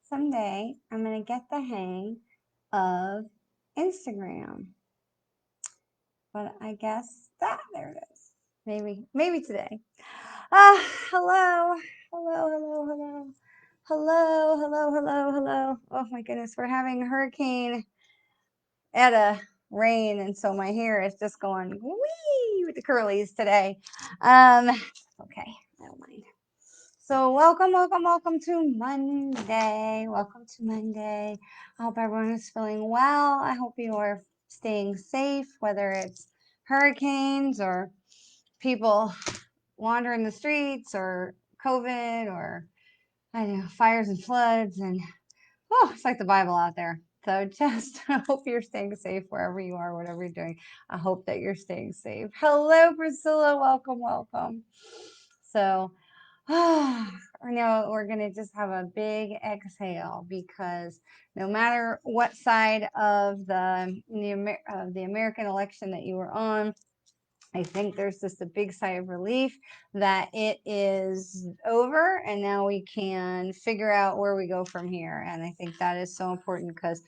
Someday I'm going to get the hang of Instagram. But I guess there it is. Maybe today. Hello. Hello, hello, hello. Hello, hello, hello, hello. Oh my goodness, we're having Hurricane Etta rain, and so my hair is just going wee with the curlies today. Okay, I don't mind. So welcome, welcome, welcome to Monday. Welcome to Monday. I hope everyone is feeling well. I hope you are staying safe, whether it's hurricanes or people wandering the streets or COVID or I don't know, fires and floods. And oh, it's like the Bible out there. So just I hope you're staying safe wherever you are, whatever you're doing. I hope that you're staying safe. Hello, Priscilla. Welcome, welcome. So I know we're going to just have a big exhale because no matter what side of the American election that you were on, I think there's just a big sigh of relief that it is over and now we can figure out where we go from here. And I think that is so important because,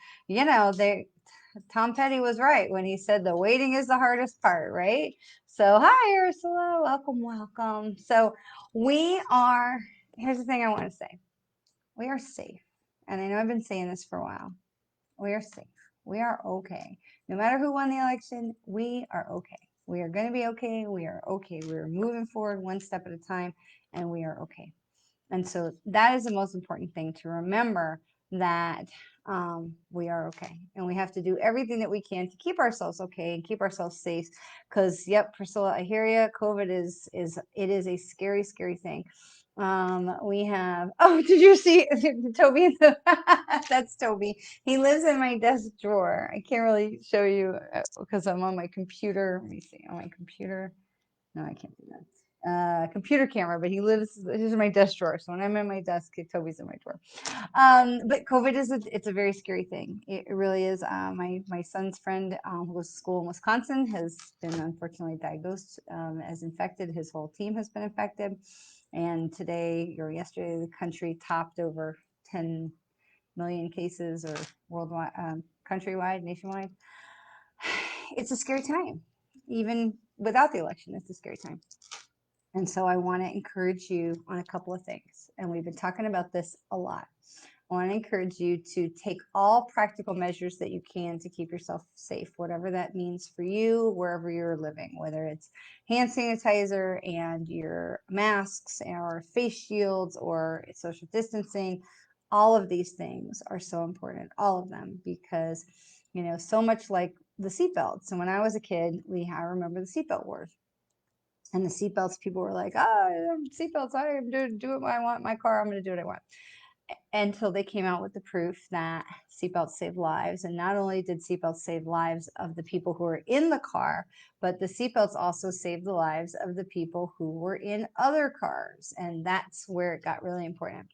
Tom Petty was right when he said the waiting is the hardest part, right? So, hi, Ursula. Welcome, welcome. So, here's the thing I want to say we are safe. And I know I've been saying this for a while. We are safe. We are okay. No matter who won the election, we are okay. We are going to be okay. We are okay. We are moving forward one step at a time, and we are okay. And so that is the most important thing to remember that we are okay. And we have to do everything that we can to keep ourselves okay and keep ourselves safe. Because, yep, Priscilla, I hear you. COVID is a scary, scary thing. We have, oh, did you see Toby? That's Toby. He lives in my desk drawer. I can't really show you because I'm on my computer. Let me see, on my computer. No, I can't do that. Computer camera, but he's in my desk drawer. So when I'm in my desk, Toby's in my drawer. But COVID it's a very scary thing. It really is. My son's friend who goes to school in Wisconsin has been unfortunately diagnosed as infected. His whole team has been infected. And today or yesterday, the country topped over 10 million cases or worldwide, countrywide, nationwide. It's a scary time. Even without the election, it's a scary time. And so I want to encourage you on a couple of things. And we've been talking about this a lot. I want to encourage you to take all practical measures that you can to keep yourself safe, whatever that means for you, wherever you're living, whether it's hand sanitizer and your masks or face shields or social distancing. All of these things are so important, all of them, because, so much like the seatbelts. And when I was a kid, I remember the seatbelt wars. And the seatbelts, people were like, oh, seatbelts, I am do what I want in my car. I'm going to do what I want. Until they came out with the proof that seatbelts save lives. And not only did seatbelts save lives of the people who were in the car, but the seatbelts also saved the lives of the people who were in other cars. And that's where it got really important.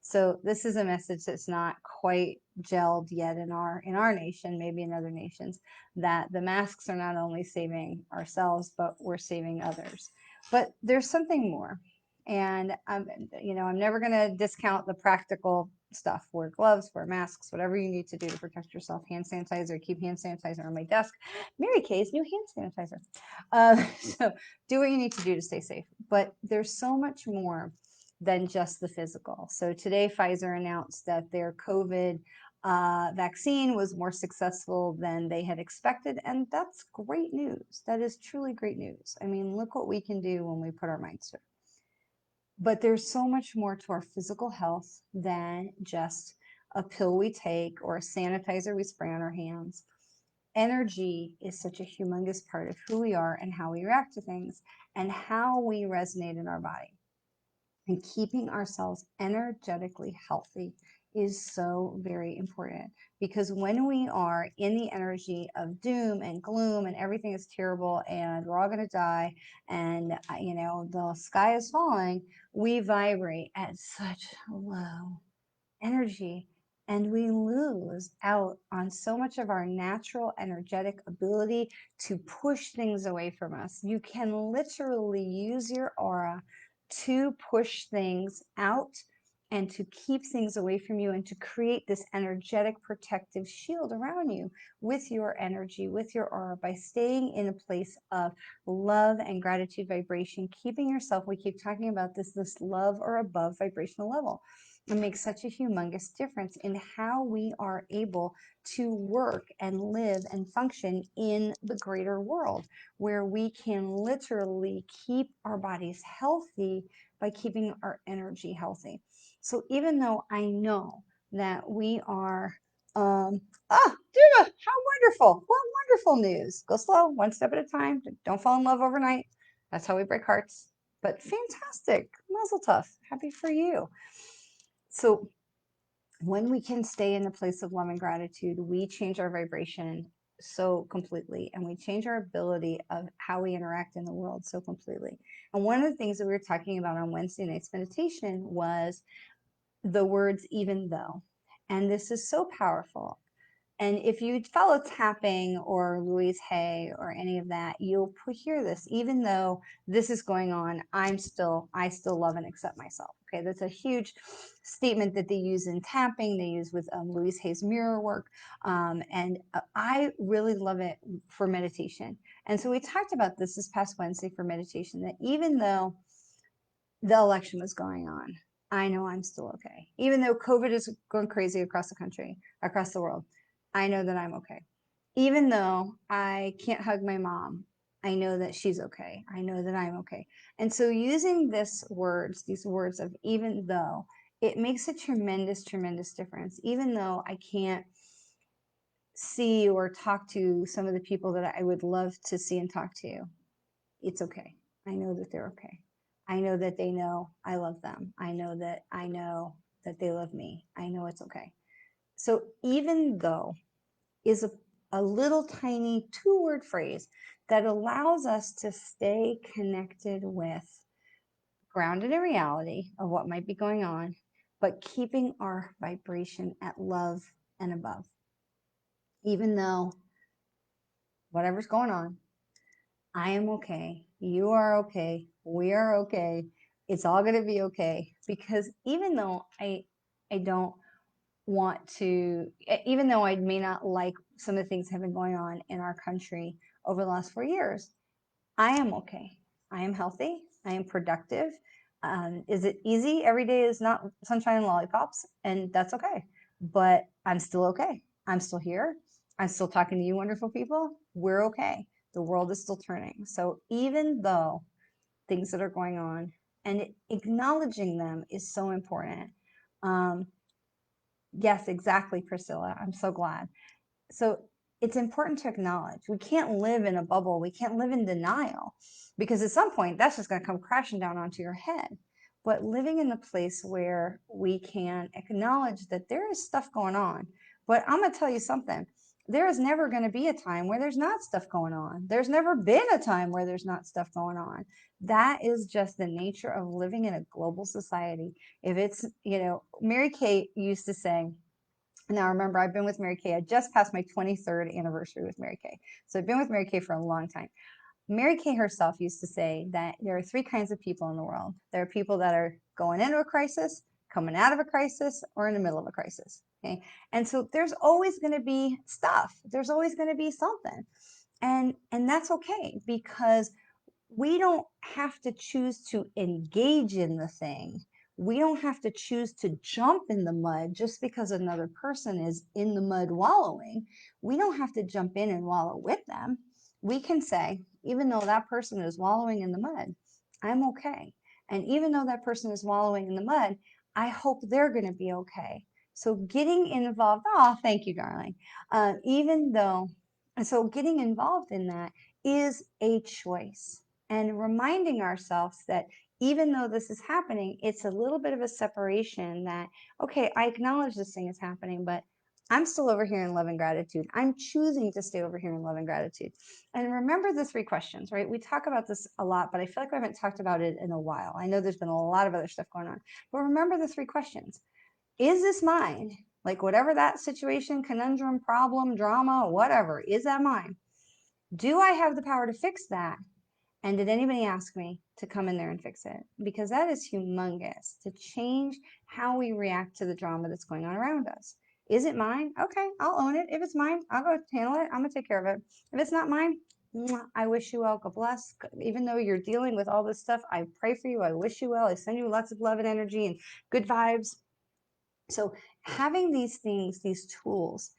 So this is a message that's not quite gelled yet in our nation, maybe in other nations, that the masks are not only saving ourselves, but we're saving others. But there's something more. And I'm never going to discount the practical stuff. Wear gloves, wear masks, whatever you need to do to protect yourself. Hand sanitizer, keep hand sanitizer on my desk. Mary Kay's new hand sanitizer. So do what you need to do to stay safe. But there's so much more than just the physical. So today, Pfizer announced that their COVID vaccine was more successful than they had expected. And that's great news. That is truly great news. I mean, look what we can do when we put our minds to it. But there's so much more to our physical health than just a pill we take or a sanitizer we spray on our hands. Energy is such a humongous part of who we are and how we react to things and how we resonate in our body. And keeping ourselves energetically healthy is so very important, because when we are in the energy of doom and gloom and everything is terrible and we're all going to die and the sky is falling, we vibrate at such low energy and we lose out on so much of our natural energetic ability to push things away from us. You can literally use your aura to push things out and to keep things away from you and to create this energetic protective shield around you with your energy, with your aura, by staying in a place of love and gratitude vibration, keeping yourself, we keep talking about this love or above vibrational level. It makes such a humongous difference in how we are able to work and live and function in the greater world, where we can literally keep our bodies healthy by keeping our energy healthy. So even though I know that we are, Duba, how wonderful. What wonderful news. Go slow, one step at a time. Don't fall in love overnight. That's how we break hearts. But fantastic. Mazel tov. Happy for you. So when we can stay in the place of love and gratitude, we change our vibration so completely, and we change our ability of how we interact in the world so completely. And one of the things that we were talking about on Wednesday night's meditation was the words even though. And this is so powerful. And if you follow tapping or Louise Hay or any of that, you'll hear this. Even though this is going on, I still love and accept myself. Okay, that's a huge statement that they use in tapping. They use with Louise Hay's mirror work, and I really love it for meditation. And so we talked about this past Wednesday for meditation. That even though the election was going on, I know I'm still okay. Even though COVID is going crazy across the country, across the world, I know that I'm okay. Even though I can't hug my mom, I know that she's okay. I know that I'm okay. And so using these words of even though, it makes a tremendous, tremendous difference. Even though I can't see or talk to some of the people that I would love to see and talk to, it's okay. I know that they're okay. I know that they know I love them. I know that they love me. I know it's okay. So even though is a little tiny 2-word phrase that allows us to stay connected with, grounded in reality of what might be going on, but keeping our vibration at love and above. Even though whatever's going on, I am okay. You are okay. We are okay. It's all going to be okay. Because even though I don't want to, even though I may not like some of the things that have been going on in our country over the last 4 years, I am okay. I am healthy. I am productive. Is it easy? Every day is not sunshine and lollipops, and that's okay. But I'm still okay. I'm still here. I'm still talking to you wonderful people. We're okay. The world is still turning. So even though things that are going on, and acknowledging them is so important. Yes, exactly, Priscilla. I'm so glad. So it's important to acknowledge we can't live in a bubble. We can't live in denial, because at some point that's just going to come crashing down onto your head. But living in the place where we can acknowledge that there is stuff going on. But I'm going to tell you something. There is never going to be a time where there's not stuff going on. There's never been a time where there's not stuff going on. That is just the nature of living in a global society. If it's, Mary Kate used to say, now, remember, I've been with Mary Kay. I just passed my 23rd anniversary with Mary Kay. So I've been with Mary Kay for a long time. Mary Kay herself used to say that there are 3 kinds of people in the world. There are people that are going into a crisis, coming out of a crisis, or in the middle of a crisis. Okay. And so there's always going to be stuff. There's always going to be something. And that's okay, because we don't have to choose to engage in the thing. We don't have to choose to jump in the mud just because another person is in the mud wallowing. We don't have to jump in and wallow with them. We can say, even though that person is wallowing in the mud, I'm okay. And even though that person is wallowing in the mud, I hope they're going to be okay. So getting involved, oh, thank you, darling. So getting involved in that is a choice. And reminding ourselves that even though this is happening, it's a little bit of a separation that, okay, I acknowledge this thing is happening, but I'm still over here in love and gratitude. I'm choosing to stay over here in love and gratitude. And remember the 3 questions, right? We talk about this a lot, but I feel like I haven't talked about it in a while. I know there's been a lot of other stuff going on, but remember the 3 questions. Is this mine? Like whatever that situation, conundrum, problem, drama, whatever, is that mine? Do I have the power to fix that? And did anybody ask me to come in there and fix it, because that is humongous, to change how we react to the drama that's going on around us. Is it mine? Okay, I'll own it. If it's mine, I'll go handle it. I'm gonna take care of it. If it's not mine, I wish you well. God bless. Even though you're dealing with all this stuff, I pray for you. I wish you well. I send you lots of love and energy and good vibes. So having these things, these tools,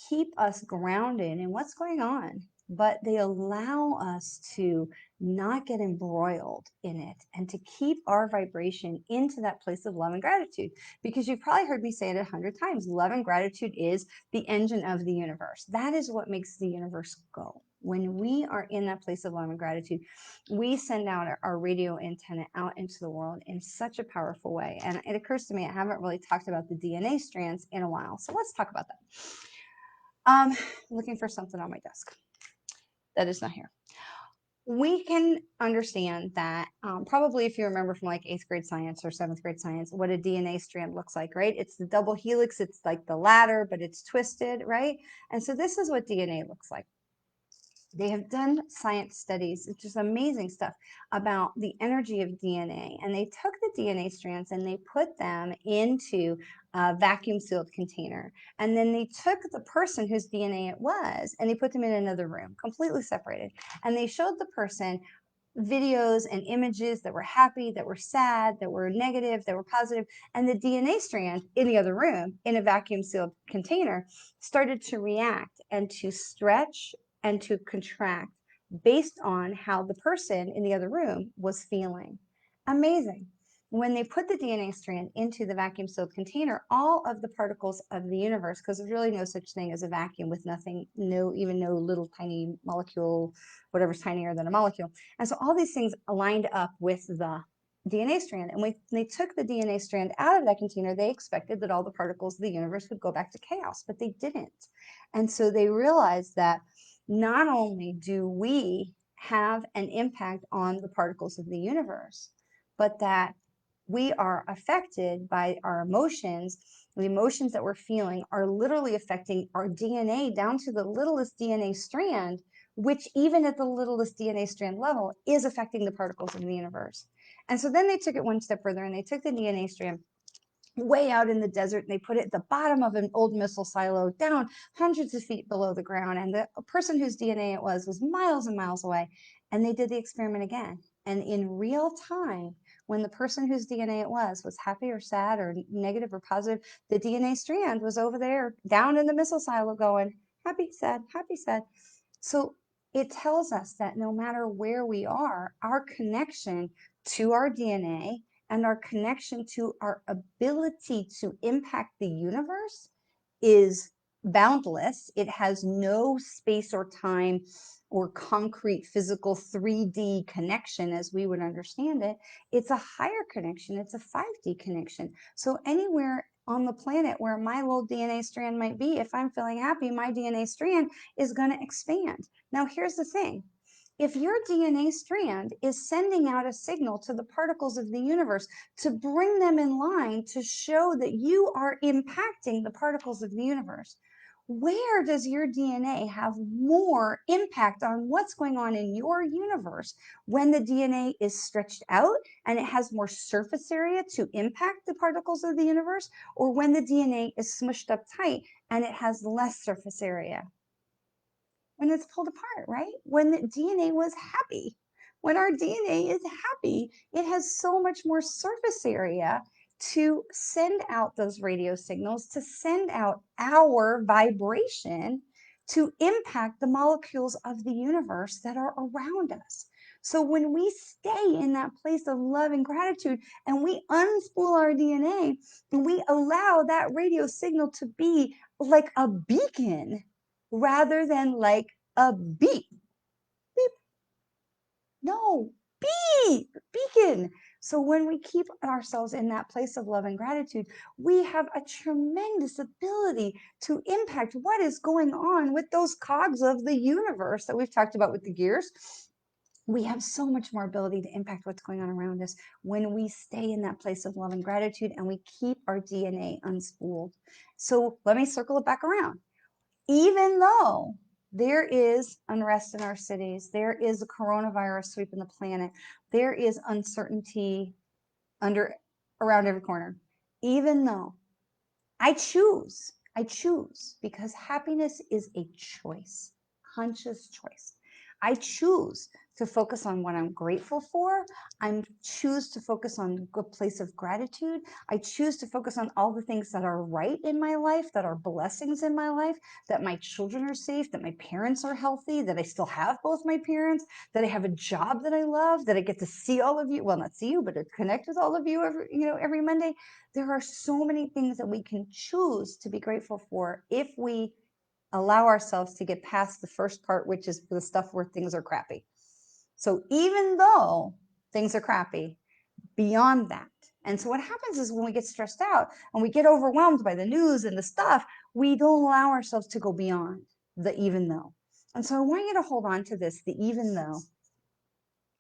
keep us grounded in what's going on, but they allow us to not get embroiled in it and to keep our vibration into that place of love and gratitude. Because you've probably heard me say it 100 times, love and gratitude is the engine of the universe. That is what makes the universe go. When we are in that place of love and gratitude, we send out our radio antenna out into the world in such a powerful way. And it occurs to me, I haven't really talked about the DNA strands in a while. So let's talk about that. Looking for something on my desk that is not here. We can understand that probably if you remember from like 8th grade science or 7th grade science, what a DNA strand looks like, right? It's the double helix. It's like the ladder, but it's twisted, right? And so this is what DNA looks like. They have done science studies, it's just amazing stuff about the energy of DNA. And they took the DNA strands and they put them into a vacuum sealed container. And then they took the person whose DNA it was and they put them in another room, completely separated. And they showed the person videos and images that were happy, that were sad, that were negative, that were positive. And the DNA strand in the other room, in a vacuum sealed container, started to react and to stretch and to contract based on how the person in the other room was feeling. Amazing. When they put the DNA strand into the vacuum sealed container, all of the particles of the universe, because there's really no such thing as a vacuum with nothing, even no little tiny molecule, whatever's tinier than a molecule. And so all these things lined up with the DNA strand. And when they took the DNA strand out of that container, they expected that all the particles of the universe would go back to chaos, but they didn't. And so they realized that not only do we have an impact on the particles of the universe, but that we are affected by our emotions. The emotions that we're feeling are literally affecting our DNA down to the littlest DNA strand, which even at the littlest DNA strand level is affecting the particles in the universe. And so then they took it one step further and they took the DNA strand way out in the desert and they put it at the bottom of an old missile silo down hundreds of feet below the ground. And the person whose DNA it was miles and miles away. And they did the experiment again. And in real time, when the person whose DNA it was happy or sad or negative or positive, the DNA strand was over there down in the missile silo going, happy, sad, happy, sad. So it tells us that no matter where we are, our connection to our DNA and our connection to our ability to impact the universe is boundless. It has no space or time or concrete physical 3D connection as we would understand it. It's a higher connection. It's a 5D connection. So anywhere on the planet where my little DNA strand might be, if I'm feeling happy, my DNA strand is going to expand. Now, here's the thing. If your DNA strand is sending out a signal to the particles of the universe to bring them in line to show that you are impacting the particles of the universe, where does your DNA have more impact on what's going on in your universe when the DNA is stretched out and it has more surface area to impact the particles of the universe, or when the DNA is smushed up tight and it has less surface area? When it's pulled apart, right? When the DNA was happy. When our DNA is happy, it has so much more surface area to send out those radio signals, to send out our vibration to impact the molecules of the universe that are around us. So when we stay in that place of love and gratitude and we unspool our DNA and we allow that radio signal to be like a beacon rather than like a beep, beep. No, beacon. So when we keep ourselves in that place of love and gratitude, we have a tremendous ability to impact what is going on with those cogs of the universe that we've talked about with the gears. We have so much more ability to impact what's going on around us when we stay in that place of love and gratitude and we keep our DNA unspooled. So let me circle it back around. Even though There is unrest in our cities. There is a coronavirus sweeping the planet. There is uncertainty around every corner. Even though I choose because happiness is a choice, conscious choice. I choose to focus on what I'm grateful for. I choose to focus on a place of gratitude. I choose to focus on all the things that are right in my life, that are blessings in my life, that my children are safe, that my parents are healthy, that I still have both my parents, that I have a job that I love, that I get to see all of you. Well, not see you, but to connect with all of you every Monday. There are so many things that we can choose to be grateful for if we allow ourselves to get past the first part, which is the stuff where things are crappy. So even though things are crappy, beyond that. And so what happens is when we get stressed out and we get overwhelmed by the news and the stuff, we don't allow ourselves to go beyond the even though. And so I want you to hold on to this, the even though,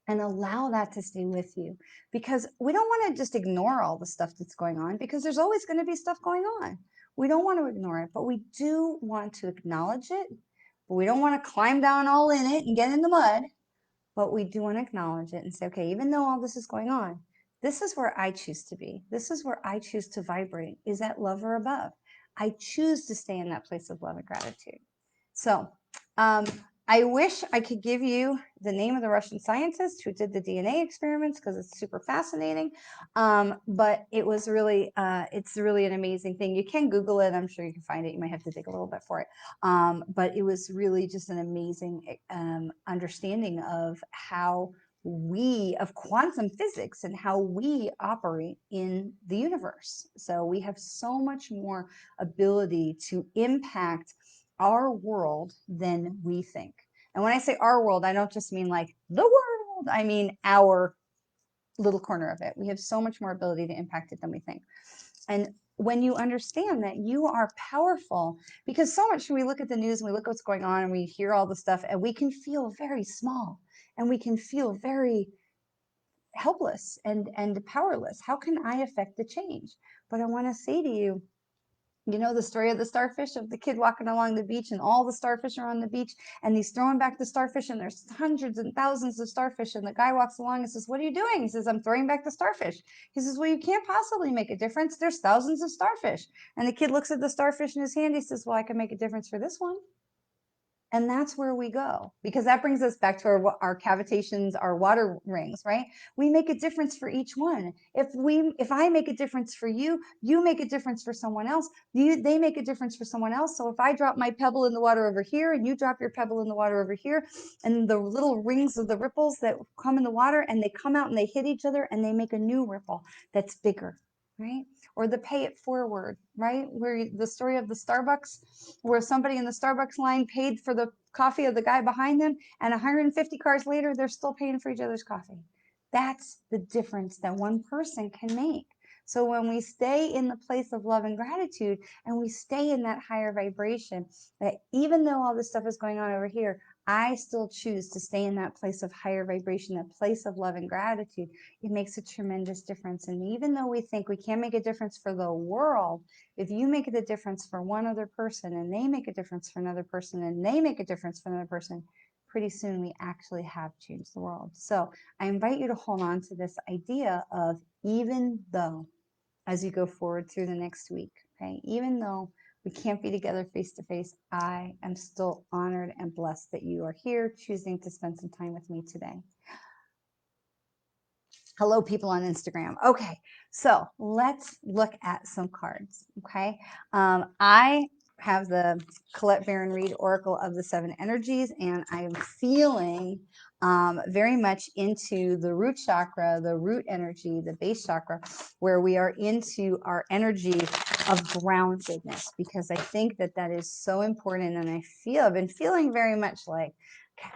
and allow that to stay with you, because we don't want to just ignore all the stuff that's going on, because there's always going to be stuff going on. We don't want to ignore it, but we do want to acknowledge it, but we don't want to climb down all in it and get in the mud, but we do want to acknowledge it and say, okay, even though all this is going on, this is where I choose to be. This is where I choose to vibrate, is at love or above. I choose to stay in that place of love and gratitude. So I wish I could give you the name of the Russian scientist who did the DNA experiments, because it's super fascinating. But it was really, it's really an amazing thing. You can Google it. I'm sure you can find it. You might have to dig a little bit for it. But it was really just an amazing understanding of of quantum physics and how we operate in the universe. So we have so much more ability to impact our world than we think. And when I say our world, I don't just mean like the world, I mean our little corner of it. We have so much more ability to impact it than we think. And when you understand that you are powerful, because so much we look at the news and we look what's going on and we hear all the stuff and we can feel very small and we can feel very helpless and powerless. How can I affect the change? But I want to say to you, you know the story of the starfish, of the kid walking along the beach and all the starfish are on the beach and he's throwing back the starfish and there's hundreds and thousands of starfish, and the guy walks along and says, what are you doing? He says, I'm throwing back the starfish. He says, well, you can't possibly make a difference. There's thousands of starfish. And the kid looks at the starfish in his hand. He says, well, I can make a difference for this one. And that's where we go, because that brings us back to our cavitations, our water rings, right? We make a difference for each one. If I make a difference for you, you make a difference for someone else, they make a difference for someone else. So if I drop my pebble in the water over here and you drop your pebble in the water over here, and the little rings of the ripples that come in the water and they come out and they hit each other and they make a new ripple that's bigger, right? Or the pay it forward, right? Where the story of the Starbucks, where somebody in the Starbucks line paid for the coffee of the guy behind them, and 150 cars later, they're still paying for each other's coffee. That's the difference that one person can make. So when we stay in the place of love and gratitude, and we stay in that higher vibration, that even though all this stuff is going on over here, I still choose to stay in that place of higher vibration, that place of love and gratitude. It makes a tremendous difference. And even though we think we can't make a difference for the world, if you make the difference for one other person and they make a difference for another person and they make a difference for another person, pretty soon we actually have changed the world. So I invite you to hold on to this idea of even though, as you go forward through the next week, okay? Even though we can't be together face to face, I am still honored and blessed that you are here choosing to spend some time with me today. Hello, people on Instagram. Okay, so let's look at some cards, okay? I have the Colette Baron Reed Oracle of the Seven Energies, and I'm feeling very much into the root chakra, the root energy, the base chakra, where we are into our energy of groundedness, because I think that that is so important. And I've been feeling very much like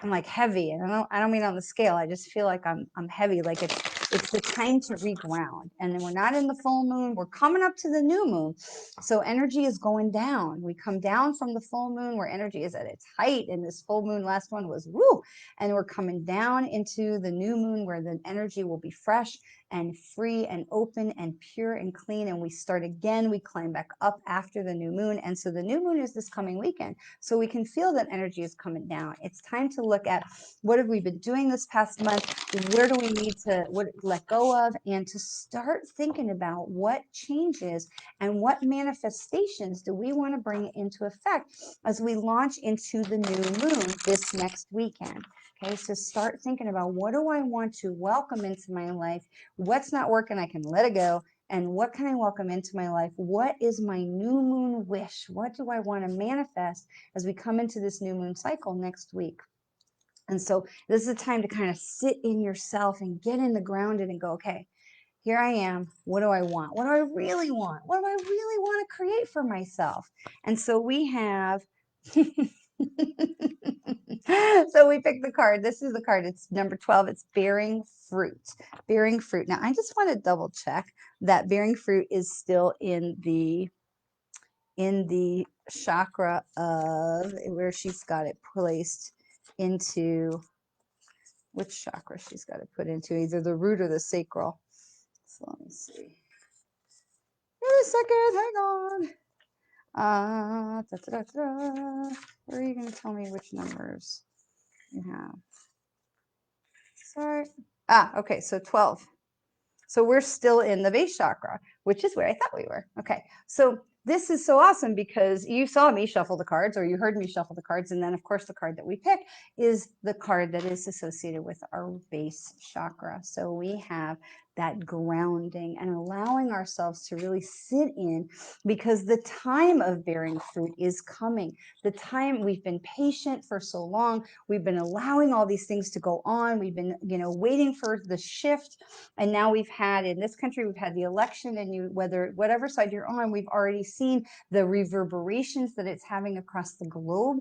I'm like heavy, and I don't mean on the scale. I just feel like I'm heavy, like it's the time to reground. And then we're not in the full moon, we're coming up to the new moon. So energy is going down. We come down from the full moon where energy is at its height, and this full moon last one was woo, and we're coming down into the new moon where the energy will be fresh. and free and open and pure and clean. And we start again, we climb back up after the new moon. And so the new moon is this coming weekend. So we can feel that energy is coming down. It's time to look at what have we been doing this past month? Where do we need to let go of? And to start thinking about what changes and what manifestations do we want to bring into effect as we launch into the new moon this next weekend. Okay, so start thinking about what do I want to welcome into my life? What's not working, I can let it go. And what can I welcome into my life? What is my new moon wish? What do I want to manifest as we come into this new moon cycle next week? And so this is a time to kind of sit in yourself and get in the grounded and go, okay, here I am. What do I want? What do I really want? What do I really want to create for myself? And so we have, so we picked the card. This is the card. It's number 12. It's bearing fruit. Bearing fruit. Now, I just want to double check that bearing fruit is still in the chakra of where she's got it placed into, which chakra she's got it put into, either the root or the sacral. So let me see. Wait a second, hang on. Where are you going to tell me which numbers you have? Sorry. Okay, so 12. So we're still in the base chakra, which is where I thought we were. Okay, so this is so awesome because you saw me shuffle the cards, or you heard me shuffle the cards, and then of course the card that we pick is the card that is associated with our base chakra. So we have that grounding and allowing ourselves to really sit in, because the time of bearing fruit is coming. The time, we've been patient for so long. We've been allowing all these things to go on. We've been, waiting for the shift. And now we've had, in this country, we've had the election, and whatever side you're on, we've already seen the reverberations that it's having across the globe,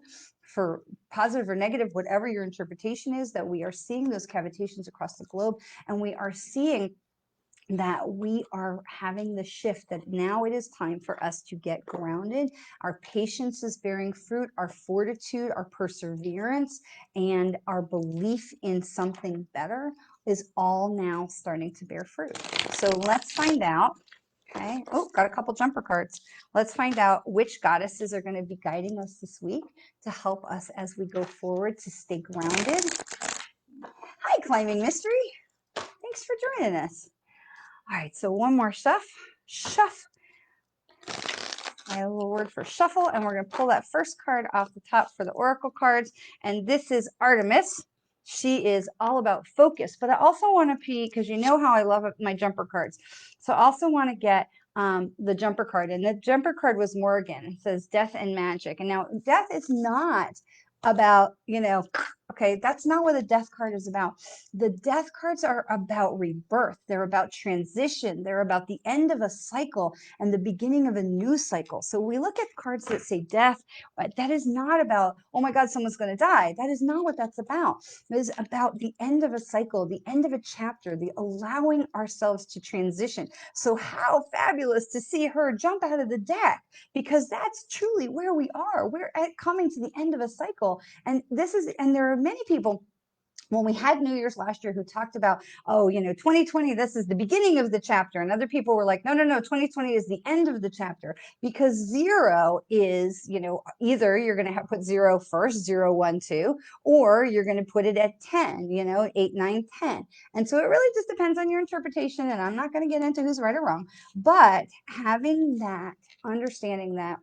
for positive or negative, whatever your interpretation is, that we are seeing those cavitations across the globe. And we are seeing that we are having the shift, that now it is time for us to get grounded. Our patience is bearing fruit, our fortitude, our perseverance, and our belief in something better is all now starting to bear fruit. So let's find out. Okay. Oh, got a couple jumper cards. Let's find out which goddesses are going to be guiding us this week to help us as we go forward to stay grounded. Hi, Climbing Mystery. Thanks for joining us. All right, so one more shuffle. I have a little word for shuffle, and we're going to pull that first card off the top for the oracle cards. And this is Artemis. She is all about focus, but I also want to because you know how I love my jumper cards. So I also want to get the jumper card, and the jumper card was Morgan. It says death and magic. And now death is not about, okay, that's not what a death card is about. The death cards are about rebirth. They're about transition. They're about the end of a cycle and the beginning of a new cycle. So we look at cards that say death, but that is not about, oh my God, someone's going to die. That is not what that's about. It is about the end of a cycle, the end of a chapter, the allowing ourselves to transition. So how fabulous to see her jump out of the deck, because that's truly where we are. We're coming to the end of a cycle. And there are many people, when we had New Year's last year, who talked about, 2020, this is the beginning of the chapter. And other people were like, no, 2020 is the end of the chapter, because 0 is, either you're going to put 0 first, 0, 1, 2, or you're going to put it at 10, 8, 9, 10. And so it really just depends on your interpretation. And I'm not going to get into who's right or wrong, but having that understanding that,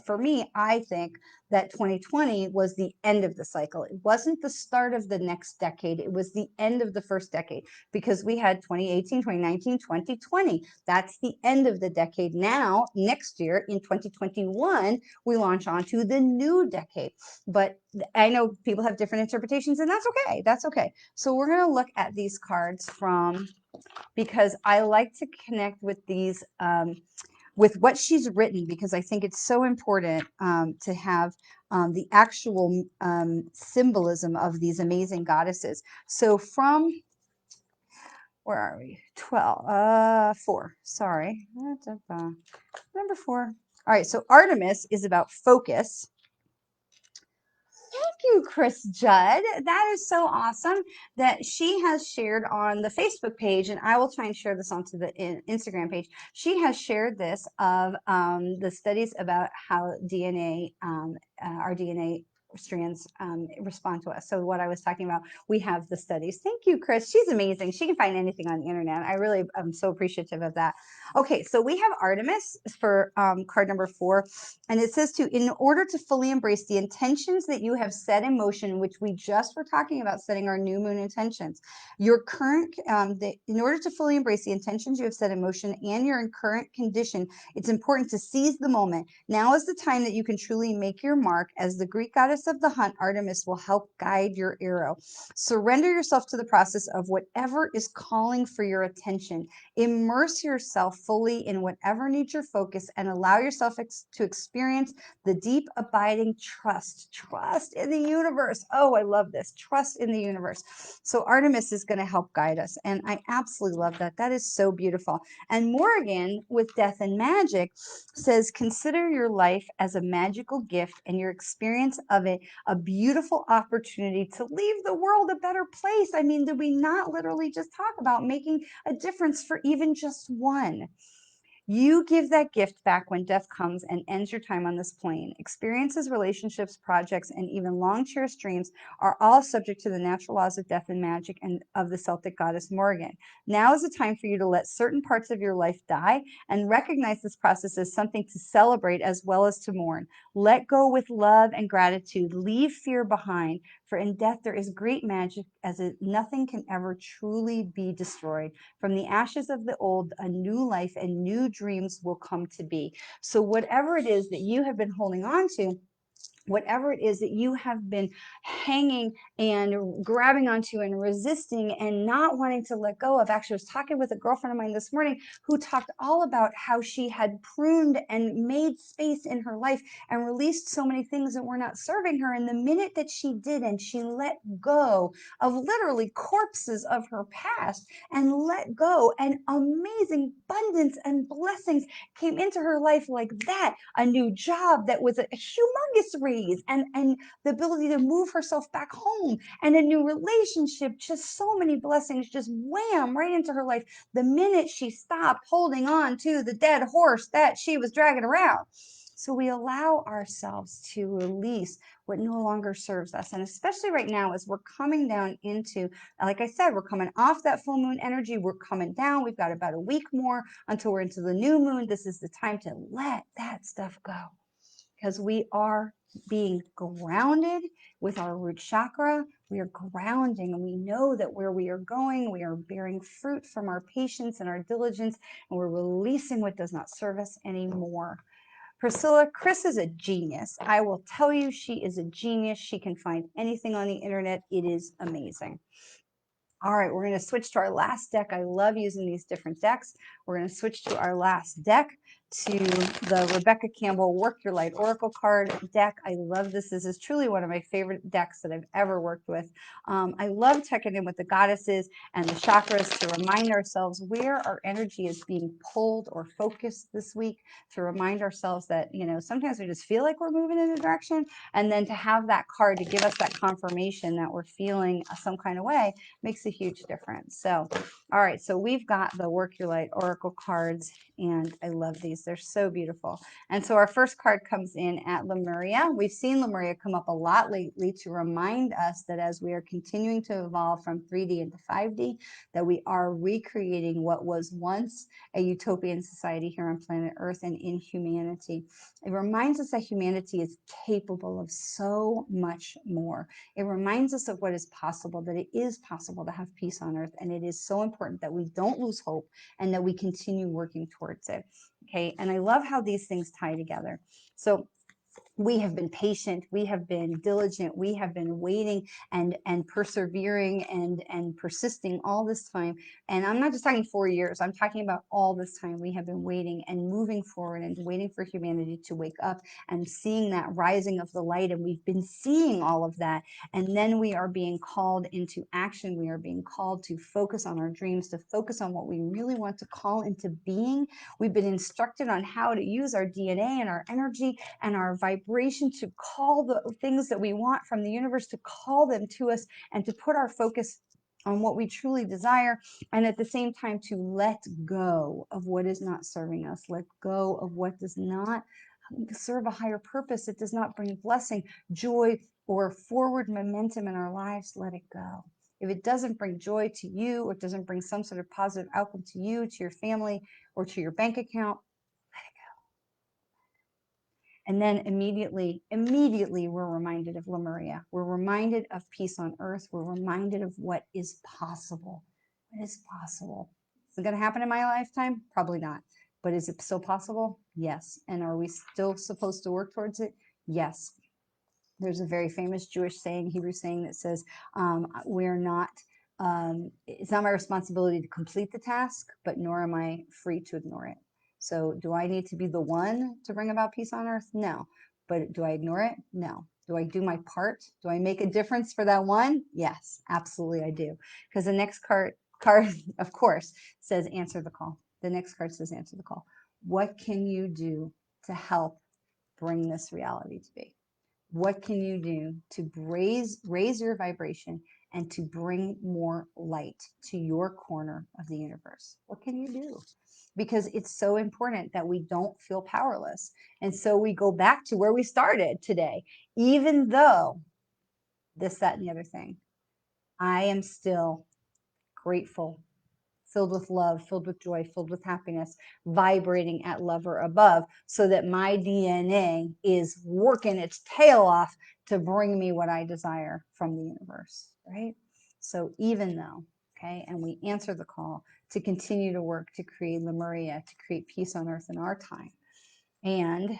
for me, I think that 2020 was the end of the cycle. It wasn't the start of the next decade. It was the end of the first decade, because we had 2018, 2019, 2020. That's the end of the decade. Now, next year in 2021, we launch onto the new decade. But I know people have different interpretations, and that's okay. That's okay. So we're going to look at these cards because I like to connect with these, with what she's written, because I think it's so important to have the actual symbolism of these amazing goddesses. So where are we? 4, sorry. Number 4. All right, so Artemis is about focus. you, Chris Judd. That is so awesome that she has shared on the Facebook page, and I will try and share this onto the Instagram page. She has shared this of the studies about how DNA, our DNA strands respond to us. So what I was talking about, we have the studies. Thank you, Chris. She's amazing. She can find anything on the internet. I really am so appreciative of that. Okay, so we have Artemis for card number 4, and it says in order to fully embrace the intentions that you have set in motion, which we just were talking about setting our new moon intentions, your current, in order to fully embrace the intentions you have set in motion and your current condition, it's important to seize the moment. Now is the time that you can truly make your mark, as the Greek goddess of the hunt, Artemis, will help guide your arrow. Surrender yourself to the process of whatever is calling for your attention. Immerse yourself fully in whatever needs your focus and allow yourself to experience the deep, abiding trust in the universe. Oh, I love this. Trust in the universe. So Artemis is going to help guide us. And I absolutely love that. That is so beautiful. And Morgan with Death and Magic says, consider your life as a magical gift and your experience of it a beautiful opportunity to leave the world a better place. I mean, did we not literally just talk about making a difference for even just one? You give that gift back when death comes and ends your time on this plane. Experiences, relationships, projects, and even long cherished dreams are all subject to the natural laws of death and magic and of the Celtic goddess Morgan. Now is the time for you to let certain parts of your life die and recognize this process as something to celebrate as well as to mourn. Let go with love and gratitude. Leave fear behind, for in death there is great magic, as nothing can ever truly be destroyed. From the ashes of the old, a new life and new dreams will come to be. So whatever it is that you have been holding on to, whatever it is that you have been hanging and grabbing onto and resisting and not wanting to let go of. Actually, I was talking with a girlfriend of mine this morning who talked all about how she had pruned and made space in her life and released so many things that were not serving her. And the minute that she did, and she let go of literally corpses of her past and let go, and amazing abundance and blessings came into her life like that. A new job that was a humongous raise, and the ability to move herself back home, and a new relationship, just so many blessings just wham right into her life the minute she stopped holding on to the dead horse that she was dragging around. So we allow ourselves to release what no longer serves us. And especially right now, as we're coming down into, like I said, we're coming off that full moon energy, we're coming down, we've got about a week more until we're into the new moon. This is the time to let that stuff go, because we are being grounded with our root chakra. We are grounding, and we know that where we are going, we are bearing fruit from our patience and our diligence, and we're releasing what does not serve us anymore. Priscilla, Chris is a genius. I will tell you, she is a genius. She can find anything on the internet. It is amazing. All right, we're going to switch to our last deck. I love using these different decks. We're going to switch to our last deck, to the Rebecca Campbell Work Your Light Oracle card deck. I love this. This is truly one of my favorite decks that I've ever worked with. I love checking in with the goddesses and the chakras to remind ourselves where our energy is being pulled or focused this week, to remind ourselves that, you know, sometimes we just feel like we're moving in a direction, and then to have that card to give us that confirmation that we're feeling some kind of way makes a huge difference. So, all right, so we've got the Work Your Light Oracle cards, and I love these. They're so beautiful. And so our first card comes in at Lemuria. We've seen Lemuria come up a lot lately to remind us that as we are continuing to evolve from 3D into 5D, that we are recreating what was once a utopian society here on planet Earth and in humanity. It reminds us that humanity is capable of so much more. It reminds us of what is possible, that it is possible to have peace on earth. And it is so important that we don't lose hope and that we continue working towards it. Okay. And I love how these things tie together. So we have been patient, we have been diligent, we have been waiting and persevering and persisting all this time. And I'm not just talking 4 years, I'm talking about all this time we have been waiting and moving forward and waiting for humanity to wake up and seeing that rising of the light. And we've been seeing all of that. And then we are being called into action. We are being called to focus on our dreams, to focus on what we really want to call into being. We've been instructed on how to use our DNA and our energy and our vibration vibration to call the things that we want from the universe, to call them to us, and to put our focus on what we truly desire, and at the same time to let go of what is not serving us, let go of what does not serve a higher purpose. It does not bring blessing, joy, or forward momentum in our lives. Let it go. If it doesn't bring joy to you, or it doesn't bring some sort of positive outcome to you, to your family, or to your bank account, and then immediately, we're reminded of Lemuria. We're reminded of peace on earth. We're reminded of what is possible. What is possible? Is it going to happen in my lifetime? Probably not. But is it still possible? Yes. And are we still supposed to work towards it? Yes. There's a very famous Jewish saying, Hebrew saying, that says, we're not, it's not my responsibility to complete the task, but nor am I free to ignore it. So do I need to be the one to bring about peace on earth? No. But do I ignore it? No. Do I do my part? Do I make a difference for that one? Yes, absolutely I do. Because the next card, of course, says answer the call. The next card says answer the call. What can you do to help bring this reality to be? What can you do to raise your vibration and to bring more light to your corner of the universe? What can you do? Because it's so important that we don't feel powerless. And so we go back to where we started today. Even though this, that, and the other thing, I am still grateful, filled with love, filled with joy, filled with happiness, vibrating at love or above, so that my DNA is working its tail off to bring me what I desire from the universe, right? So even though, okay, and we answer the call to continue to work to create Lemuria, to create peace on earth in our time. And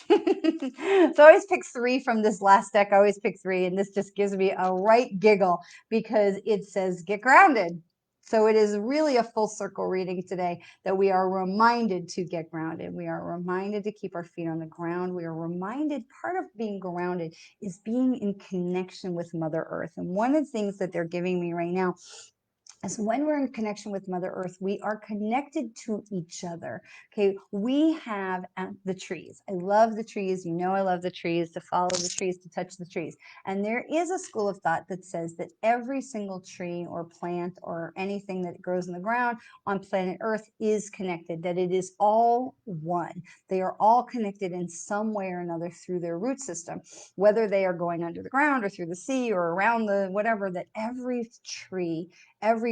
so I always pick 3 from this last deck. I always pick 3, and this just gives me a right giggle because it says get grounded. So it is really a full circle reading today, that we are reminded to get grounded. We are reminded to keep our feet on the ground. We are reminded part of being grounded is being in connection with Mother Earth. And one of the things that they're giving me right now is when we're in connection with Mother Earth, we are connected to each other. Okay, we have the trees. I love the trees. You know I love the trees, to follow the trees, to touch the trees. And there is a school of thought that says that every single tree or plant or anything that grows in the ground on planet Earth is connected, that it is all one. They are all connected in some way or another through their root system, whether they are going under the ground or through the sea or around the whatever, that every tree, every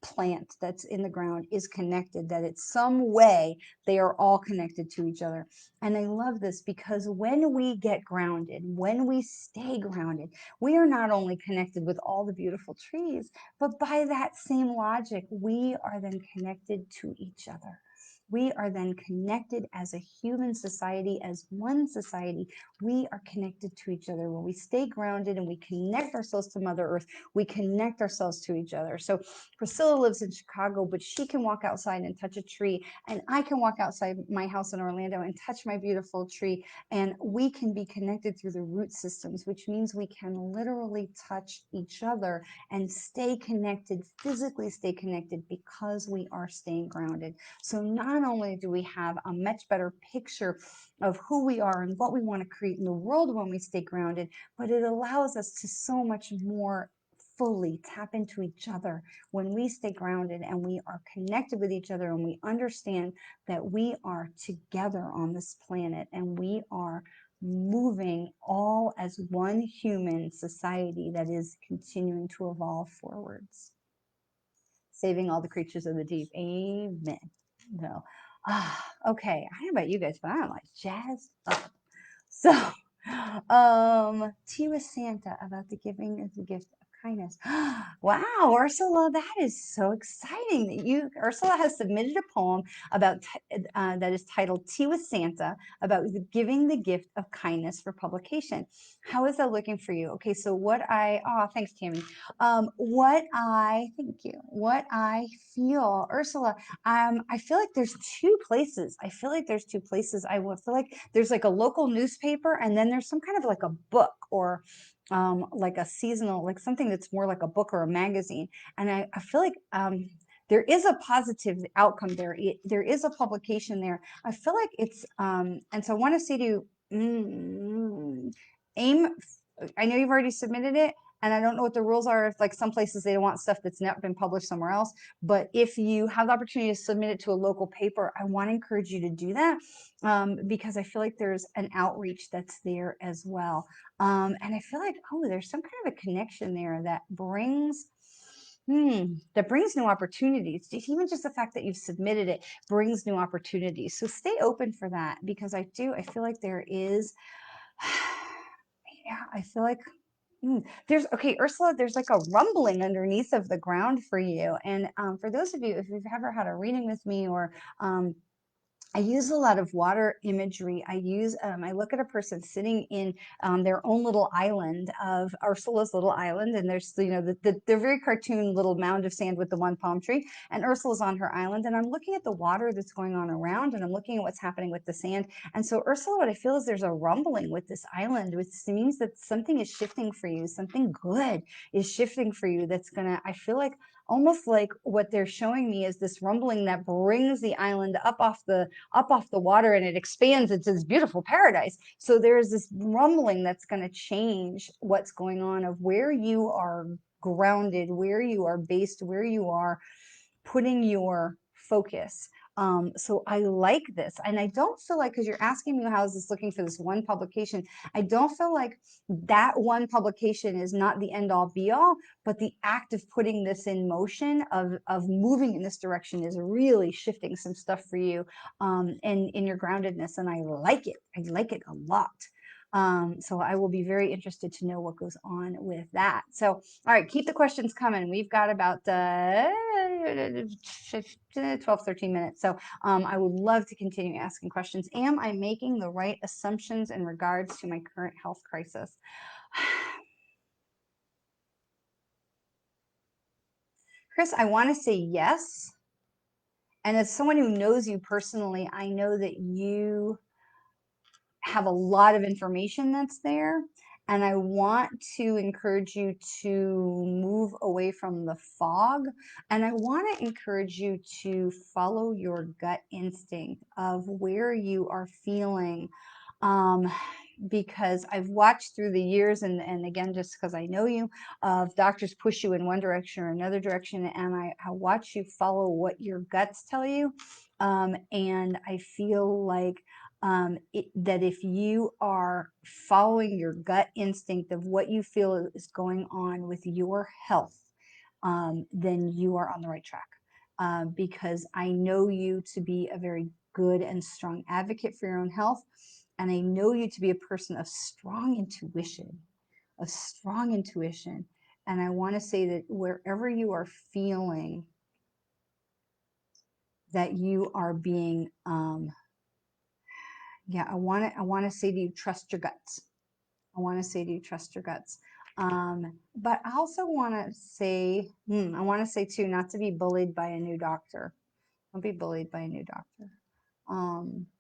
plant that's in the ground is connected, that it's some way they are all connected to each other. And I love this because when we get grounded, when we stay grounded, we are not only connected with all the beautiful trees, but by that same logic, we are then connected to each other. We are then connected as a human society, as one society. We are connected to each other. When we stay grounded and we connect ourselves to Mother Earth, we connect ourselves to each other. So Priscilla lives in Chicago, but she can walk outside and touch a tree, and I can walk outside my house in Orlando and touch my beautiful tree, and we can be connected through the root systems, which means we can literally touch each other and stay connected, physically stay connected, because we are staying grounded. So not only do we have a much better picture of who we are and what we want to create in the world when we stay grounded, but it allows us to so much more fully tap into each other when we stay grounded and we are connected with each other, and we understand that we are together on this planet and we are moving all as one human society that is continuing to evolve forwards, saving all the creatures of the deep. Amen. No. Okay, I don't know about you guys, but I'm like jazzed up. So, tea with Santa about the giving of the gift of kindness. Wow, Ursula, that is so exciting that Ursula has submitted a poem about that is titled "Tea with Santa" about giving the gift of kindness for publication. How is that looking for you? Okay, so thanks, Tammy. Thank you. What I feel, Ursula, I feel like there's 2 places. I feel like there's 2 places. I feel like there's like a local newspaper, and then there's some kind of like a book, or like a seasonal, like something that's more like a book or a magazine. And I feel like there is a positive outcome there. There is a publication there. I feel like it's, and so I want to say to you, Aim, I know you've already submitted it, and I don't know what the rules are. If like some places they want stuff that's not been published somewhere else, but if you have the opportunity to submit it to a local paper, I want to encourage you to do that, because I feel like there's an outreach that's there as well. And I feel like, oh, there's some kind of a connection there that brings new opportunities. Even just the fact that you've submitted it brings new opportunities. So stay open for that, because I feel like there is, yeah, I feel like okay, Ursula, there's like a rumbling underneath of the ground for you. And for those of you, if you've ever had a reading with me, or I use a lot of water imagery. I look at a person sitting in their own little island of Ursula's little island. And there's, the very cartoon little mound of sand with the one palm tree. And Ursula's on her island. And I'm looking at the water that's going on around. And I'm looking at what's happening with the sand. And so, Ursula, what I feel is there's a rumbling with this island, which means that something is shifting for you. Something good is shifting for you. I feel like, almost like what they're showing me is this rumbling that brings the island up off the water, and it expands into this beautiful paradise. So there's this rumbling that's going to change what's going on, of where you are grounded, where you are based, where you are putting your focus. So I like this. And I don't feel like, because you're asking me how is this looking for this one publication, I don't feel like that one publication is not the end all be all, but the act of putting this in motion, of moving in this direction, is really shifting some stuff for you, and in your groundedness. And I like it. I like it a lot. So I will be very interested to know what goes on with that. So, all right, keep the questions coming. We've got about 12, 13 minutes. So I would love to continue asking questions. Am I making the right assumptions in regards to my current health crisis? Chris, I want to say yes. And as someone who knows you personally, I know that you have a lot of information that's there. And I want to encourage you to move away from the fog. And I want to encourage you to follow your gut instinct of where you are feeling. Because I've watched through the years, and again, just because I know you, of doctors push you in one direction or another direction. And I watch you follow what your guts tell you. And I feel like that if you are following your gut instinct of what you feel is going on with your health, then you are on the right track. Because I know you to be a very good and strong advocate for your own health. And I know you to be a person of strong intuition, of strong intuition. And I want to say that wherever you are feeling that you are being, I want to say to you, trust your guts. I want to say to you, trust your guts. But I also want to say, I want to say too, not to be bullied by a new doctor. Don't be bullied by a new doctor.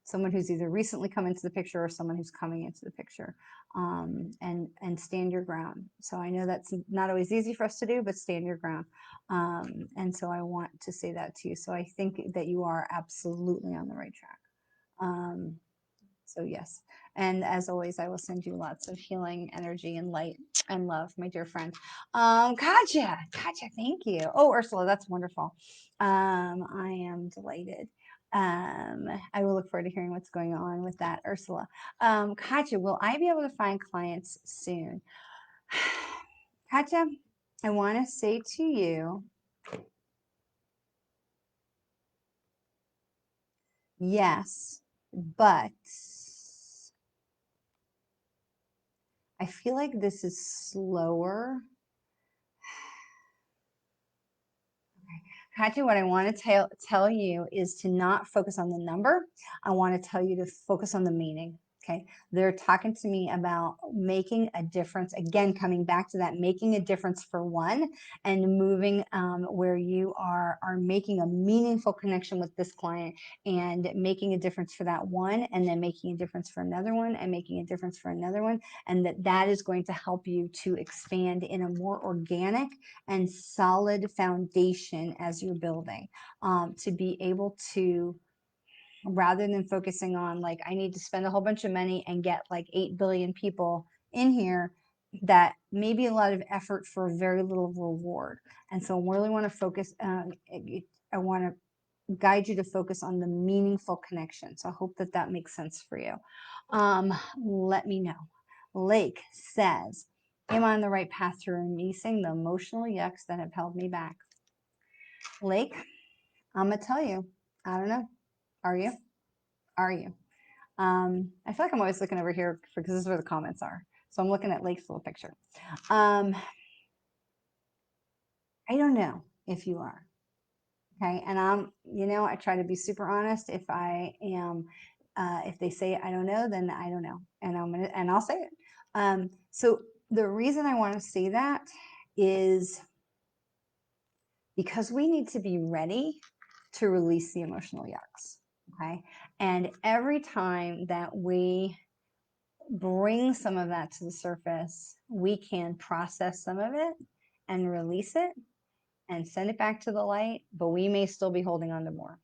Someone who's either recently come into the picture or someone who's coming into the picture, and stand your ground. So I know that's not always easy for us to do, but stand your ground. And so I want to say that to you. So I think that you are absolutely on the right track. So yes. And as always, I will send you lots of healing energy and light and love, my dear friend. Katja, thank you. Oh, Ursula, that's wonderful. I am delighted. I will look forward to hearing what's going on with that, Ursula. Katja, will I be able to find clients soon? Katja, I want to say to you, yes, but I feel like this is slower. Katja, what I want to tell you is to not focus on the number. I want to tell you to focus on the meaning. Okay. They're talking to me about making a difference. Again, coming back to that, making a difference for one, and moving where you are making a meaningful connection with this client, and making a difference for that one, and then making a difference for another one, and making a difference for another one. And that is going to help you to expand in a more organic and solid foundation as you're building, to be able to rather than focusing on like, I need to spend a whole bunch of money and get like 8 billion people in here, that may be a lot of effort for very little reward. And so I really want to focus, I want to guide you to focus on the meaningful connection. So I hope that that makes sense for you. Let me know. Lake says, am I on the right path to releasing the emotional yucks that have held me back? Lake, I'm going to tell you, I don't know. Are you? Are you? I feel like I'm always looking over here because this is where the comments are. So I'm looking at Lake's little picture. I don't know if you are. Okay. And I try to be super honest. If I am, if they say I don't know, then I don't know. And I'll say it. So the reason I want to say that is because we need to be ready to release the emotional yucks. Okay. And every time that we bring some of that to the surface, we can process some of it and release it and send it back to the light, but we may still be holding on to more.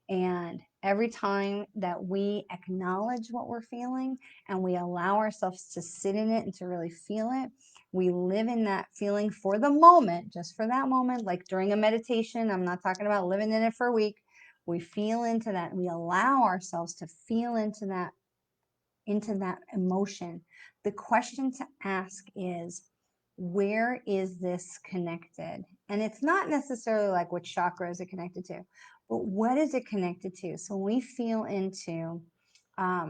And every time that we acknowledge what we're feeling and we allow ourselves to sit in it and to really feel it, we live in that feeling for the moment, just for that moment, like during a meditation. I'm not talking about living in it for a week. We feel into that. We allow ourselves to feel into that emotion. The question to ask is, where is this connected? And it's not necessarily like what chakra is it connected to, but what is it connected to? So we feel into,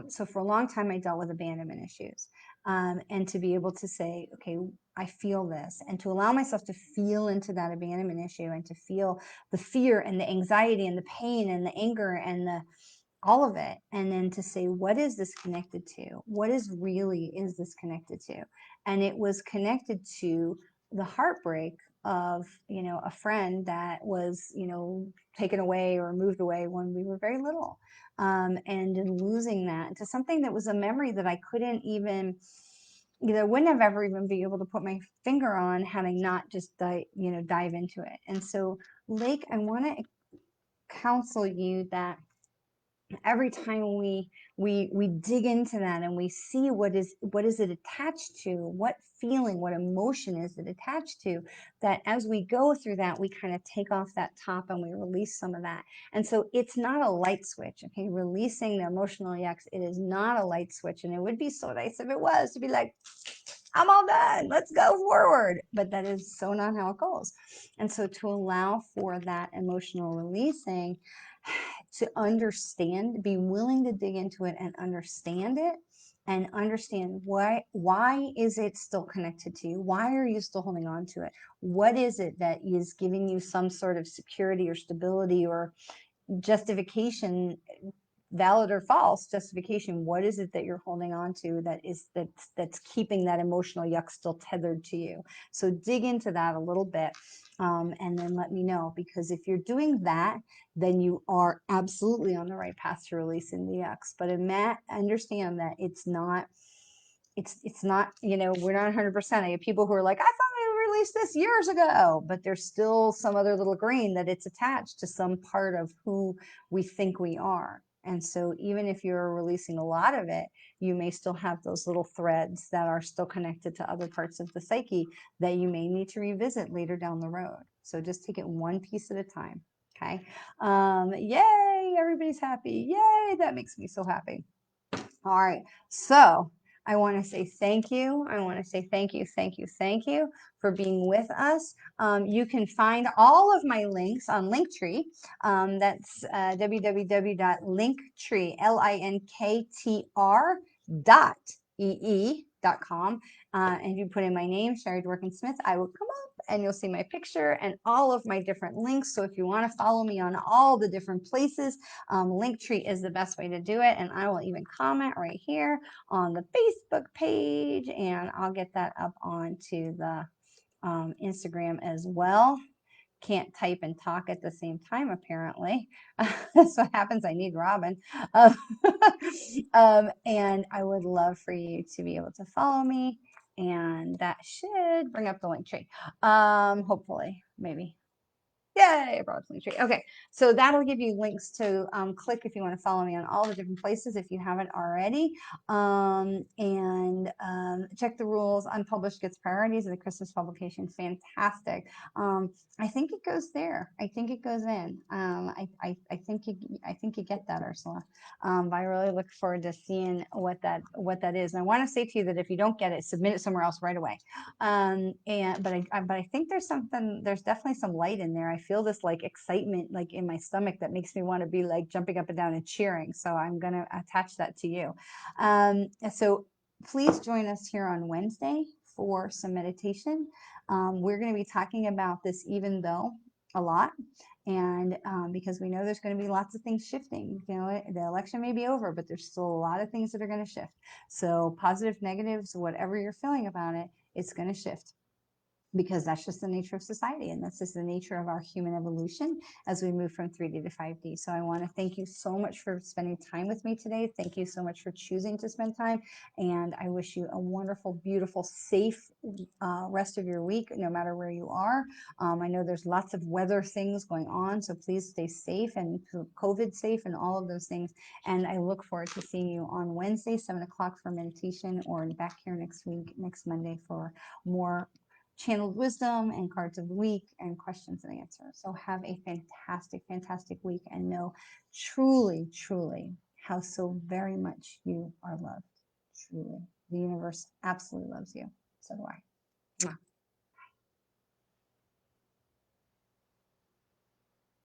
so for a long time, I dealt with abandonment issues. And to be able to say, okay, I feel this, and to allow myself to feel into that abandonment issue and to feel the fear and the anxiety and the pain and the anger and all of it, and then to say, what is this connected to? What is this connected to? And it was connected to the heartbreak of, a friend that was, taken away or moved away when we were very little. And in losing that to something that was a memory that I couldn't even, wouldn't have ever even be able to put my finger on had I not just dive into it. And so, Lake, I want to counsel you that every time we dig into that and we see what is it attached to, what feeling, what emotion is it attached to, that as we go through that, we kind of take off that top and we release some of that. And so it's not a light switch. Okay, releasing the emotional yucks, it is not a light switch. And it would be so nice if it was, to be like, I'm all done, let's go forward. But that is so not how it goes. And so to allow for that emotional releasing, to understand, be willing to dig into it and understand it, and understand why is it still connected to you? Why are you still holding on to it? What is it that is giving you some sort of security or stability or justification, valid or false justification? What is it that you're holding on to that's keeping that emotional yuck still tethered to you? So dig into that a little bit, and then let me know, because if you're doing that, then you are absolutely on the right path to releasing the yucks. But understand that it's not, we're not 100%. I have people who are like, I thought I released this years ago, but there's still some other little grain that it's attached to some part of who we think we are. And so even if you're releasing a lot of it, you may still have those little threads that are still connected to other parts of the psyche that you may need to revisit later down the road. So just take it one piece at a time. Okay. Yay, everybody's happy. Yay, that makes me so happy. All right. So I want to say thank you. I want to say thank you, thank you, thank you for being with us. You can find all of my links on Linktree. That's www.linktree, linktr.com. And you put in my name, Sherry Dworkin-Smith, I will come up and you'll see my picture and all of my different links. So if you want to follow me on all the different places, Linktree is the best way to do it. And I will even comment right here on the Facebook page, and I'll get that up onto the Instagram as well. Can't type and talk at the same time, apparently. That's what happens. I need Robin. And I would love for you to be able to follow me, and that should bring up the Linktree. Hopefully, maybe. Yay, approximately tree. Okay, so that'll give you links to click if you want to follow me on all the different places if you haven't already. Check the rules. Unpublished gets priorities of the Christmas publication. Fantastic. I think it goes there. I think it goes in. I think you get that, Ursula. But I really look forward to seeing what that is. And I want to say to you that if you don't get it, submit it somewhere else right away. But I think there's definitely some light in there. I feel this like excitement like in my stomach that makes me want to be like jumping up and down and cheering. So I'm going to attach that to you. So please join us here on Wednesday for some meditation. We're going to be talking about this even though a lot. And because we know there's going to be lots of things shifting, you know, the election may be over, but there's still a lot of things that are going to shift. So positive, negatives, whatever you're feeling about it, it's going to shift, because that's just the nature of society, and that's just the nature of our human evolution as we move from 3D to 5D. So I want to thank you so much for spending time with me today. Thank you so much for choosing to spend time, and I wish you a wonderful, beautiful, safe rest of your week, no matter where you are. I know there's lots of weather things going on, so please stay safe and COVID safe and all of those things. And I look forward to seeing you on Wednesday, 7 o'clock for meditation, or back here next week, next Monday, for more channeled wisdom and cards of the week and questions and answers. So have a fantastic, fantastic week, and know truly, truly how so very much you are loved. Truly. The universe absolutely loves you. So do I.